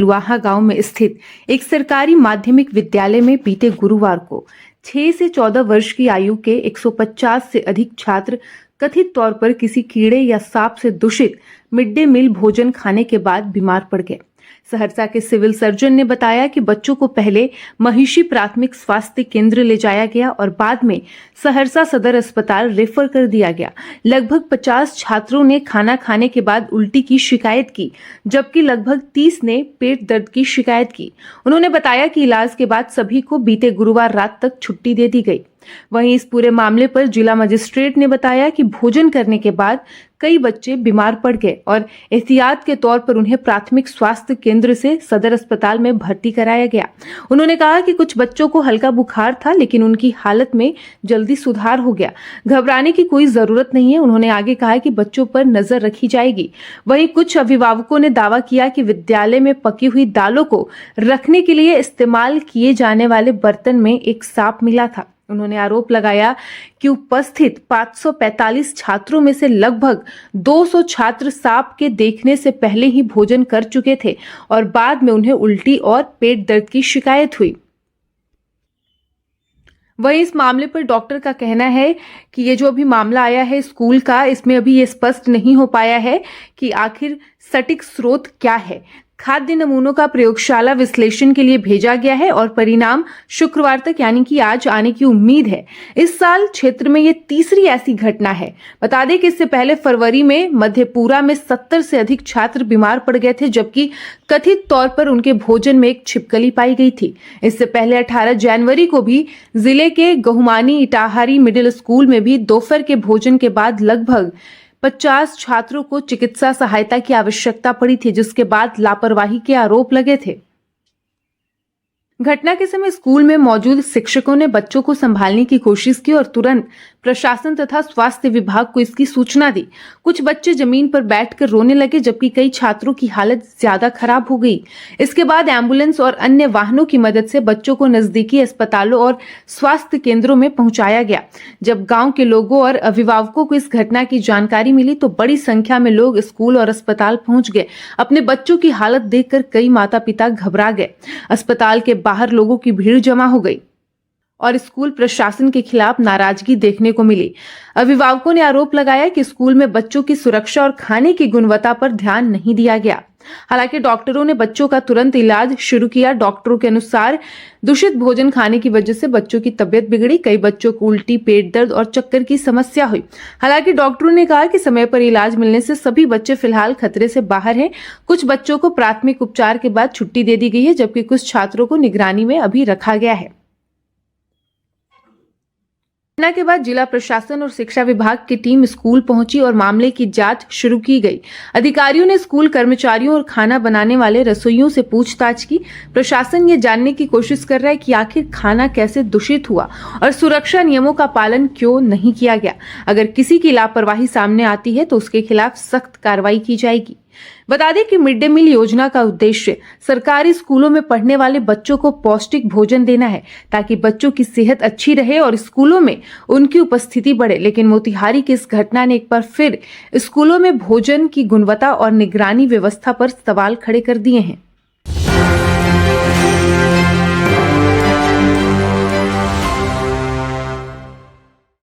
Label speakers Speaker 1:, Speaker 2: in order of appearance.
Speaker 1: लुआहा गांव में स्थित एक सरकारी माध्यमिक विद्यालय में बीते गुरुवार को 6 से 14 वर्ष की आयु के 150 से अधिक छात्र कथित तौर पर किसी कीड़े या सांप से दूषित मिड डे मील भोजन खाने के बाद बीमार पड़ गए। सहरसा के सिविल सर्जन ने बताया कि बच्चों को पहले महिषी प्राथमिक स्वास्थ्य केंद्र ले जाया गया और बाद में सहरसा सदर अस्पताल रेफर कर दिया गया। लगभग 50 छात्रों ने खाना खाने के बाद उल्टी की शिकायत की, जबकि लगभग 30 ने पेट दर्द की शिकायत की। उन्होंने बताया कि इलाज के बाद सभी को बीते गुरुवार रात तक छुट्टी दे दी गई। वहीं इस पूरे मामले पर जिला मजिस्ट्रेट ने बताया कि भोजन करने के बाद कई बच्चे बीमार पड़ गए और एहतियात के तौर पर उन्हें प्राथमिक स्वास्थ्य केंद्र से सदर अस्पताल में भर्ती कराया गया। उन्होंने कहा कि कुछ बच्चों को हल्का बुखार था, लेकिन उनकी हालत में जल्दी सुधार हो गया। घबराने की कोई जरूरत नहीं है। उन्होंने आगे कहा कि बच्चों पर नजर रखी जाएगी। वहीं कुछ अभिभावकों ने दावा किया कि विद्यालय में पकी हुई दालों को रखने के लिए इस्तेमाल किए जाने वाले बर्तन में एक सांप मिला था। उन्होंने आरोप लगाया कि उपस्थित 545 छात्रों में से लगभग 200 छात्र सांप के देखने से पहले ही भोजन कर चुके थे और बाद में उन्हें उल्टी और पेट दर्द की शिकायत हुई। वहीं इस मामले पर डॉक्टर का कहना है कि ये जो अभी मामला आया है स्कूल का, इसमें अभी ये स्पष्ट नहीं हो पाया है कि आखिर सटीक स्रोत क्या है। खाद्य नमूनों का प्रयोगशाला विश्लेषण के लिए भेजा गया है और परिणाम शुक्रवार तक यानी कि आज आने की उम्मीद है। इस साल क्षेत्र में ये तीसरी ऐसी घटना है। बता दें कि इससे पहले फरवरी में मधेपुरा में 70 से अधिक छात्र बीमार पड़ गए थे, जबकि कथित तौर पर उनके भोजन में एक छिपकली पाई गई थी। इससे पहले 18 जनवरी को भी जिले के गहुमानी इटाहारी मिडिल स्कूल में भी दोपहर के भोजन के बाद लगभग 50 छात्रों को चिकित्सा सहायता की आवश्यकता पड़ी थी, जिसके बाद लापरवाही के आरोप लगे थे। घटना के समय स्कूल में मौजूद शिक्षकों ने बच्चों को संभालने की कोशिश की और तुरंत प्रशासन तथा स्वास्थ्य विभाग को इसकी सूचना दी। कुछ बच्चे जमीन पर बैठकर रोने लगे, जबकि कई छात्रों की हालत ज्यादा खराब हो गई। इसके बाद एम्बुलेंस और अन्य वाहनों की मदद से बच्चों को नजदीकी अस्पतालों और स्वास्थ्य केंद्रों में पहुंचाया गया। जब गांव के लोगों और अभिभावकों को इस घटना की जानकारी मिली तो बड़ी संख्या में लोग स्कूल और अस्पताल पहुंच गए। अपने बच्चों की हालत देखकर कई माता पिता घबरा गए। अस्पताल के बाहर लोगों की भीड़ जमा हो गई और स्कूल प्रशासन के खिलाफ नाराजगी देखने को मिली। अभिभावकों ने आरोप लगाया कि स्कूल में बच्चों की सुरक्षा और खाने की गुणवत्ता पर ध्यान नहीं दिया गया। हालांकि डॉक्टरों ने बच्चों का तुरंत इलाज शुरू किया। डॉक्टरों के अनुसार दूषित भोजन खाने की वजह से बच्चों की तबीयत बिगड़ी। कई बच्चों को उल्टी, पेट दर्द और चक्कर की समस्या हुई। हालांकि डॉक्टरों ने कहा कि समय पर इलाज मिलने से सभी बच्चे फिलहाल खतरे से बाहर हैं। कुछ बच्चों को प्राथमिक उपचार के बाद छुट्टी दे दी गई है, जबकि कुछ छात्रों को निगरानी में अभी रखा गया है। घटना के बाद जिला प्रशासन और शिक्षा विभाग की टीम स्कूल पहुंची और मामले की जांच शुरू की गई। अधिकारियों ने स्कूल कर्मचारियों और खाना बनाने वाले रसोइयों से पूछताछ की। प्रशासन ये जानने की कोशिश कर रहा है कि आखिर खाना कैसे दूषित हुआ और सुरक्षा नियमों का पालन क्यों नहीं किया गया। अगर किसी की लापरवाही सामने आती है तो उसके खिलाफ सख्त कार्रवाई की जाएगी। बता दें कि मिड डे मील योजना का उद्देश्य सरकारी स्कूलों में पढ़ने वाले बच्चों को पौष्टिक भोजन देना है, ताकि बच्चों की सेहत अच्छी रहे और स्कूलों में उनकी उपस्थिति बढ़े। लेकिन मोतिहारी की इस घटना ने एक बार फिर स्कूलों में भोजन की गुणवत्ता और निगरानी व्यवस्था पर सवाल खड़े कर दिए हैं।